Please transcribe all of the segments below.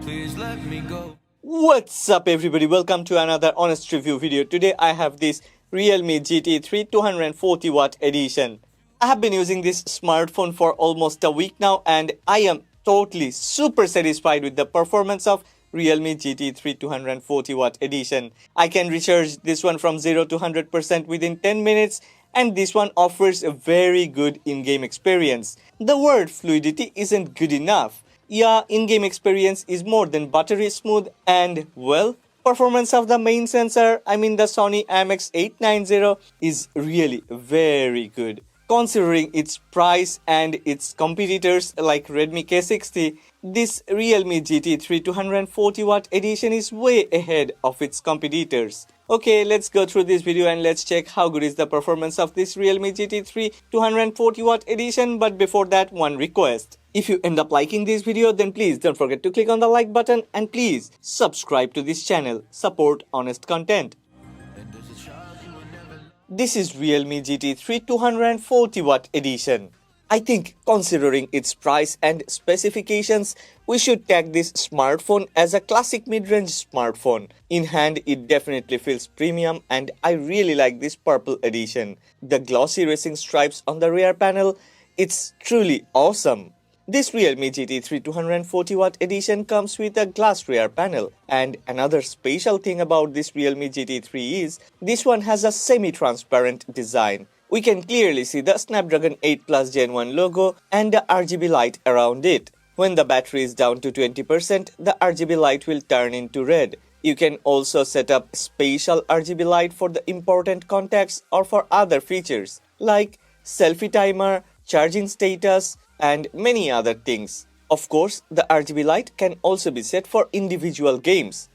Please let me go. What's up everybody, welcome to another honest review video. Today I have this Realme GT3 240W edition. I have been using this smartphone for almost a week now and I am totally super satisfied with the performance of Realme GT3 240W edition. I can recharge this one from 0 to 100% within 10 minutes and this one offers a very good in-game experience. The word fluidity isn't good enough. Yeah, in-game experience is more than buttery smooth and, well, performance of the main sensor, the Sony IMX890 is really very good. Considering its price and its competitors like Redmi K60, this Realme GT3 240W edition is way ahead of its competitors. Okay, let's go through this video and let's check how good is the performance of this Realme GT3 240W edition. But before that, one request. If you end up liking this video, then please don't forget to click on the like button and please subscribe to this channel. Support honest content. This is Realme GT3 240W edition. I think considering its price and specifications, we should tag this smartphone as a classic mid-range smartphone. In hand, it definitely feels premium and I really like this purple edition. The glossy racing stripes on the rear panel, it's truly awesome. This Realme GT3 240W edition comes with a glass rear panel, and another special thing about this Realme GT3 is this one has a semi-transparent design. We can clearly see the Snapdragon 8 Plus Gen 1 logo and the RGB light around it. When the battery is down to 20%, the RGB light will turn into red. You can also set up special RGB light for the important contacts or for other features like selfie timer, charging status, and many other things. Of course, the RGB light can also be set for individual games.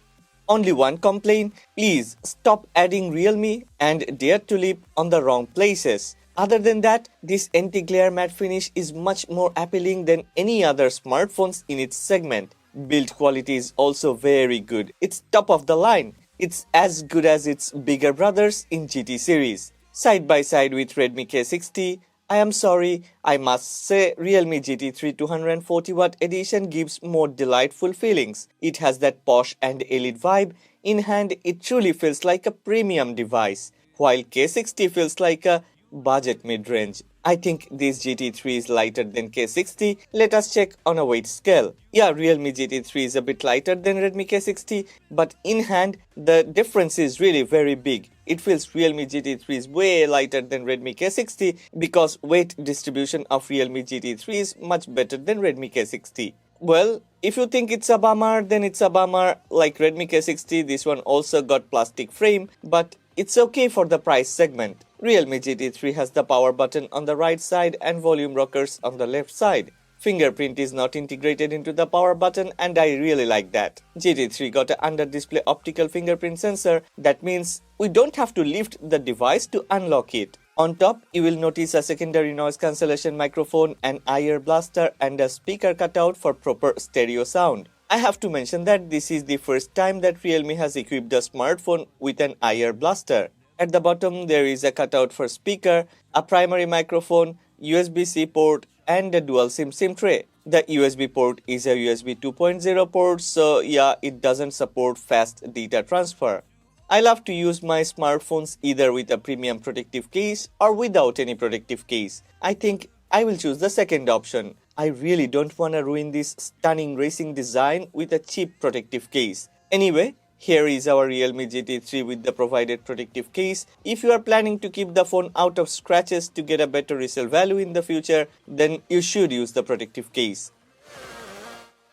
Only one complaint, please stop adding Realme and Dare to Live on the wrong places. Other than that, this anti-glare matte finish is much more appealing than any other smartphones in its segment. Build quality is also very good. It's top of the line. It's as good as its bigger brothers in GT series. Side by side with Redmi K60, I am sorry, I must say Realme GT3 240W edition gives more delightful feelings. It has that posh and elite vibe. In hand, it truly feels like a premium device, while K60 feels like a budget mid-range. I think this GT3 is lighter than K60. Let us check on a weight scale. Yeah, Realme GT3 is a bit lighter than Redmi K60, but in hand, the difference is really very big. It feels Realme GT3 is way lighter than Redmi K60 because weight distribution of Realme GT3 is much better than Redmi K60. Well, if you think it's a bummer, then it's a bummer. Like Redmi K60, this one also got plastic frame, but it's okay for the price segment. Realme GT3 has the power button on the right side and volume rockers on the left side. Fingerprint is not integrated into the power button and I really like that. GT3 got an under-display optical fingerprint sensor. That means we don't have to lift the device to unlock it. On top, you will notice a secondary noise cancellation microphone, an IR blaster and a speaker cutout for proper stereo sound. I have to mention that this is the first time that Realme has equipped a smartphone with an IR blaster. At the bottom, there is a cutout for speaker, a primary microphone, USB-C port, and a dual SIM tray. The USB port is a USB 2.0 port, so yeah, it doesn't support fast data transfer. I love to use my smartphones either with a premium protective case or without any protective case. I think I will choose the second option. I really don't want to ruin this stunning racing design with a cheap protective case. Anyway, here is our Realme GT3 with the provided protective case. If you are planning to keep the phone out of scratches to get a better resale value in the future, then you should use the protective case.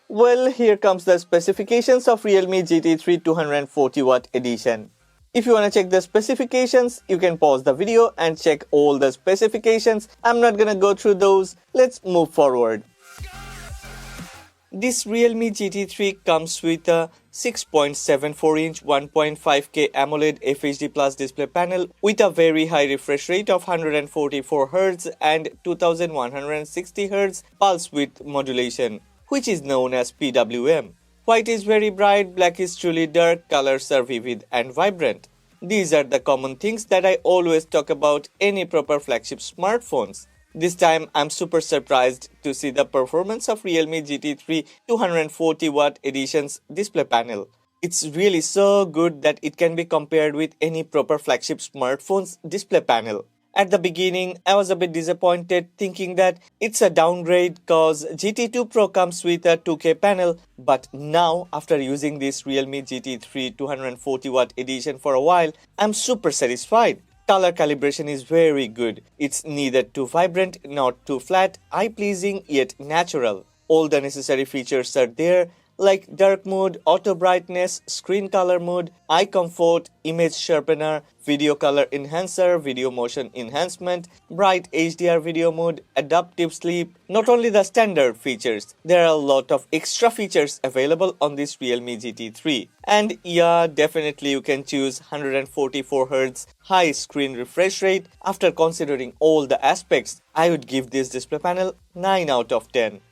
Well, here comes the specifications of Realme GT3 240W edition. If you want to check the specifications, you can pause the video and check all the specifications. I'm not gonna go through those. Let's move forward. This Realme GT3 comes with a 6.74-inch 1.5K AMOLED FHD Plus display panel with a very high refresh rate of 144Hz and 2160Hz pulse width modulation, which is known as PWM. White is very bright, black is truly dark, colors are vivid and vibrant. These are the common things that I always talk about any proper flagship smartphones. This time I'm super surprised to see the performance of Realme GT3 240W edition's display panel. It's really so good that it can be compared with any proper flagship smartphone's display panel. At the beginning, I was a bit disappointed thinking that it's a downgrade cause GT2 Pro comes with a 2K panel, but now after using this Realme GT3 240W edition for a while, I'm super satisfied. Color calibration is very good. It's neither too vibrant nor too flat, eye-pleasing yet natural. All the necessary features are there, like dark mode, auto brightness, screen color mode, eye comfort, image sharpener, video color enhancer, video motion enhancement, bright HDR video mode, adaptive sleep. Not only the standard features, there are a lot of extra features available on this Realme GT3. And yeah, definitely you can choose 144Hz high screen refresh rate. After considering all the aspects, I would give this display panel 9 out of 10.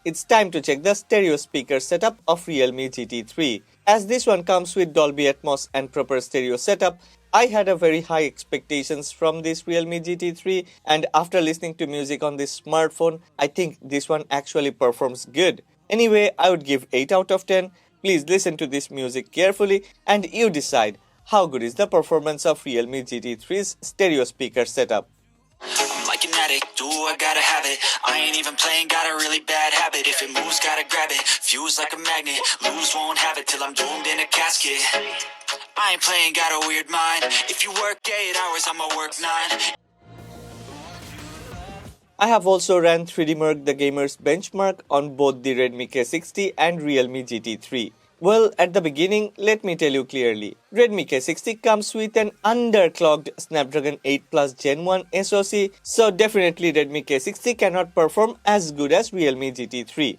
It's time to check the stereo speaker setup of Realme GT3. As this one comes with Dolby Atmos and proper stereo setup, I had a very high expectations from this Realme GT3, and after listening to music on this smartphone, I think this one actually performs good. Anyway, I would give 8 out of 10. Please listen to this music carefully and you decide how good is the performance of Realme GT3's stereo speaker setup. I'm like an addict, do I gotta have it. I ain't even playing, got a really bad habit. If it moves, gotta grab it, fuse like a magnet. Lose, won't have it till I'm doomed in a casket. I ain't playing, got a weird mind. If you work 8 hours, I'ma work 9. I have also ran 3D the gamer's benchmark on both the Redmi K60 and Realme GT3. Well, at the beginning, let me tell you clearly. Redmi K60 comes with an underclocked Snapdragon 8 Plus Gen 1 SoC, so definitely Redmi K60 cannot perform as good as Realme GT3.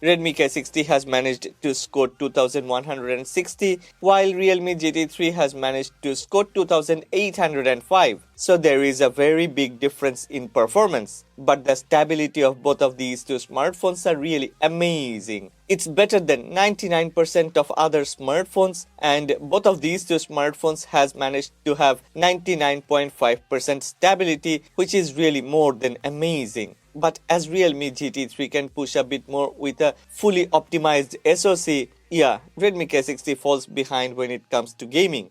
Redmi K60 has managed to score 2160, while Realme GT3 has managed to score 2805. So there is a very big difference in performance. But the stability of both of these two smartphones are really amazing. It's better than 99% of other smartphones, and both of these two smartphones has managed to have 99.5% stability, which is really more than amazing. But as Realme GT3 can push a bit more with a fully optimized SoC, yeah, Redmi K60 falls behind when it comes to gaming.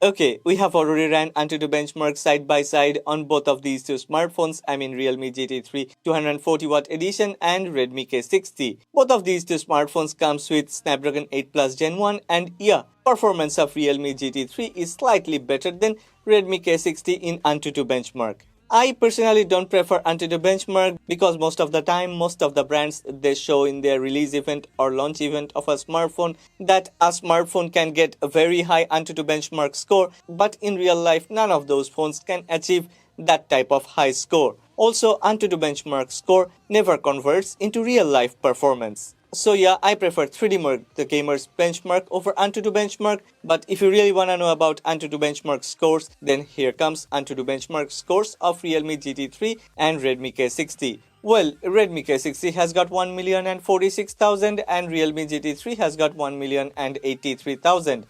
Okay, we have already ran Antutu benchmarks side by side on both of these two smartphones, I mean Realme GT3 240W edition and Redmi K60. Both of these two smartphones comes with Snapdragon 8 Plus Gen 1, and yeah, performance of Realme GT3 is slightly better than Redmi K60 in Antutu benchmark. I personally don't prefer Antutu benchmark because most of the time, most of the brands, they show in their release event or launch event of a smartphone that a smartphone can get a very high Antutu benchmark score, but in real life none of those phones can achieve that type of high score. Also, Antutu benchmark score never converts into real life performance. So yeah, I prefer 3D the gamer's benchmark over Antutu benchmark, but if you really wanna know about Antutu benchmark scores, then here comes Antutu benchmark scores of Realme GT3 and Redmi K60. Well, Redmi K60 has got 1,046,000 and Realme GT3 has got 1,083,000.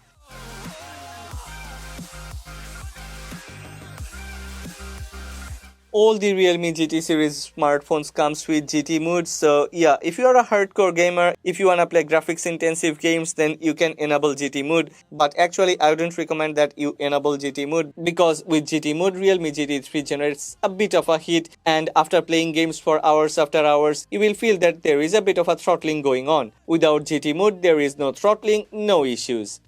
All the Realme GT series smartphones comes with GT mode, so yeah, if you are a hardcore gamer, if you wanna play graphics intensive games, then you can enable GT mode. But actually I wouldn't recommend that you enable GT mode, because with GT mode Realme GT3 generates a bit of a heat, and after playing games for hours after hours, you will feel that there is a bit of a throttling going on. Without GT mode there is no throttling, no issues.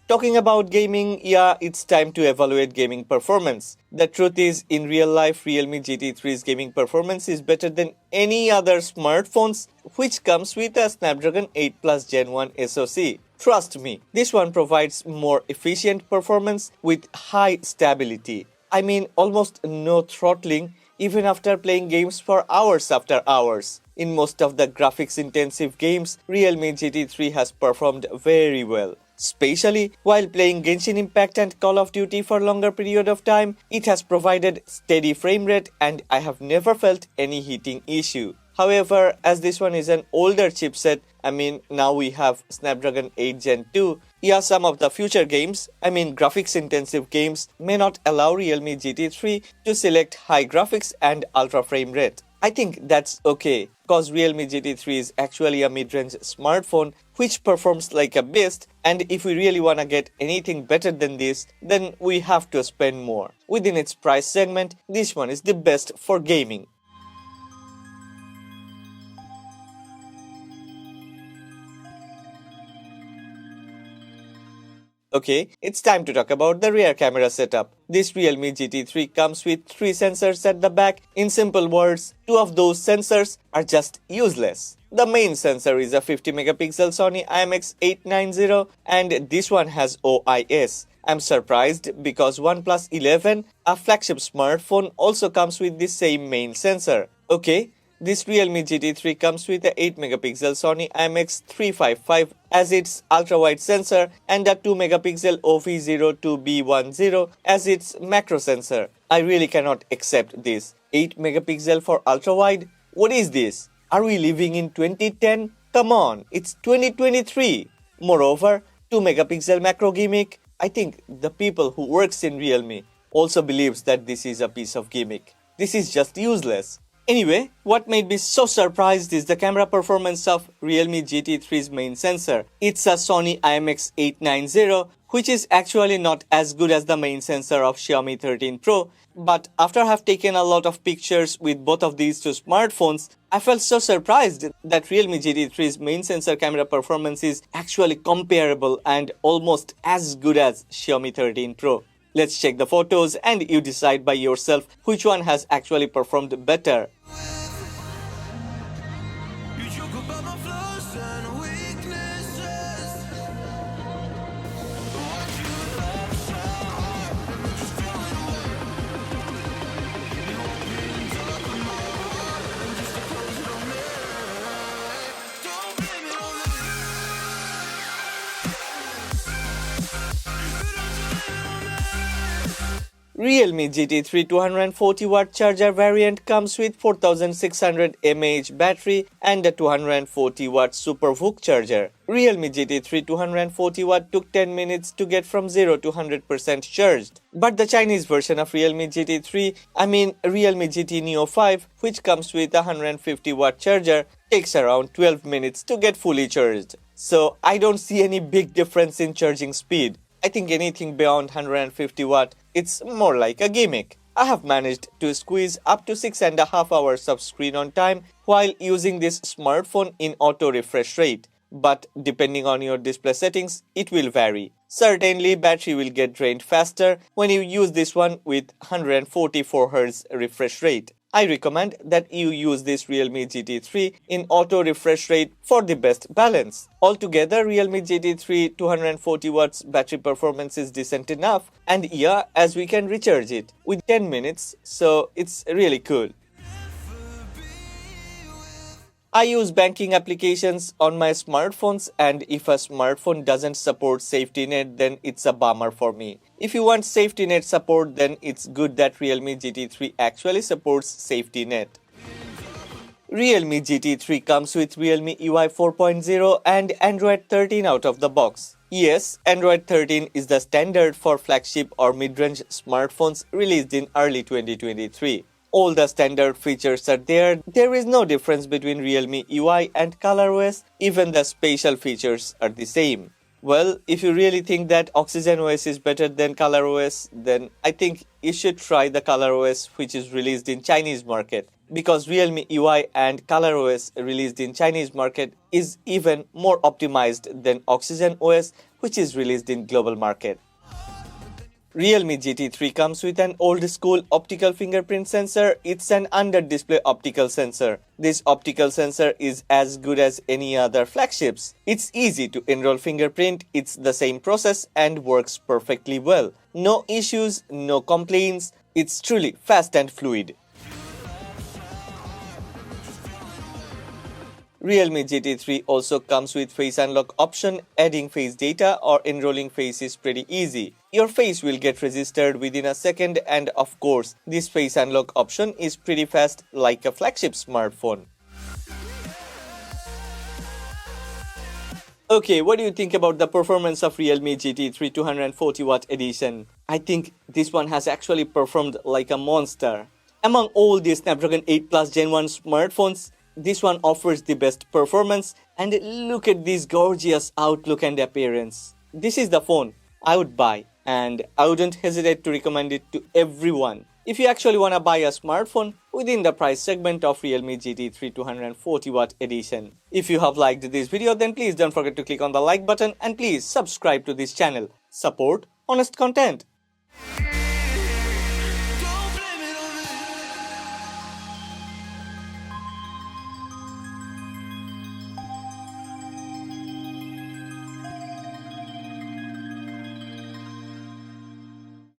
Talking about gaming, yeah, it's time to evaluate gaming performance. The truth is, in real life, Realme GT3's gaming performance is better than any other smartphones which comes with a Snapdragon 8 Plus Gen 1 SoC. Trust me, this one provides more efficient performance with high stability. I mean, almost no throttling even after playing games for hours after hours. In most of the graphics intensive games, Realme GT3 has performed very well. Especially while playing Genshin Impact and Call of Duty for longer period of time, it has provided steady frame rate and I have never felt any heating issue. However, as this one is an older chipset, I mean now we have Snapdragon 8 Gen 2, Yeah, some of the future games, graphics intensive games, may not allow Realme GT3 to select high graphics and ultra frame rate. I think that's okay, cause Realme GT3 is actually a mid-range smartphone which performs like a beast, and if we really wanna get anything better than this, then we have to spend more. Within its price segment, this one is the best for gaming. Okay, it's time to talk about the rear camera setup. This Realme GT3 comes with 3 sensors at the back. In simple words, 2 of those sensors are just useless. The main sensor is a 50 megapixel Sony IMX890 and this one has OIS. I'm surprised because OnePlus 11, a flagship smartphone, also comes with the same main sensor. Okay, this Realme GT3 comes with a 8 megapixel Sony IMX355 as its ultra-wide sensor and a 2 megapixel OV02B10 as its macro sensor. I really cannot accept this. 8 megapixel for ultra-wide? What is this? Are we living in 2010? Come on, it's 2023. Moreover, 2 megapixel macro gimmick. I think the people who works in Realme also believes that this is a piece of gimmick. This is just useless. Anyway, what made me so surprised is the camera performance of Realme GT3's main sensor. It's a Sony IMX890, which is actually not as good as the main sensor of Xiaomi 13 Pro. But after I have taken a lot of pictures with both of these two smartphones, I felt so surprised that Realme GT3's main sensor camera performance is actually comparable and almost as good as Xiaomi 13 Pro. Let's check the photos and you decide by yourself which one has actually performed better. Realme GT3 240W charger variant comes with 4600 mAh battery and a 240W SuperVOOC charger. Realme GT3 240W took 10 minutes to get from 0 to 100% charged. But the Chinese version of Realme GT3, Realme GT Neo 5, which comes with a 150W charger, takes around 12 minutes to get fully charged. So I don't see any big difference in charging speed. I think anything beyond 150 watt, it's more like a gimmick. I have managed to squeeze up to 6.5 hours of screen on time while using this smartphone in auto refresh rate. But depending on your display settings, it will vary. Certainly, battery will get drained faster when you use this one with 144Hz refresh rate. I recommend that you use this Realme GT3 in auto refresh rate for the best balance. Altogether, Realme GT3 240 watts battery performance is decent enough, and yeah, as we can recharge it with 10 minutes, so it's really cool. I use banking applications on my smartphones, and if a smartphone doesn't support safety net, then it's a bummer for me. If you want safety net support, then it's good that Realme GT3 actually supports safety net. Realme GT3 comes with Realme UI 4.0 and Android 13 out of the box. Yes, Android 13 is the standard for flagship or mid-range smartphones released in early 2023. All the standard features are there. There is no difference between Realme UI and ColorOS. Even the spatial features are the same. Well, if you really think that Oxygen OS is better than ColorOS, then I think you should try the ColorOS which is released in Chinese market. Because Realme UI and ColorOS released in Chinese market is even more optimized than Oxygen OS which is released in global market. Realme GT3 comes with an old-school optical fingerprint sensor. It's an under-display optical sensor. This optical sensor is as good as any other flagships. It's easy to enroll fingerprint, it's the same process and works perfectly well. No issues, no complaints, it's truly fast and fluid. Realme GT3 also comes with face unlock option. Adding face data or enrolling face is pretty easy. Your face will get registered within a second, and of course, this face unlock option is pretty fast like a flagship smartphone. Okay, what do you think about the performance of Realme GT3 240W edition? I think this one has actually performed like a monster. Among all the Snapdragon 8 Plus Gen 1 smartphones, this one offers the best performance, and look at this gorgeous outlook and appearance. This is the phone I would buy, and I wouldn't hesitate to recommend it to everyone. If you actually want to buy a smartphone within the price segment of Realme GT3 240W edition. If you have liked this video, then please don't forget to click on the like button and please subscribe to this channel. Support honest content.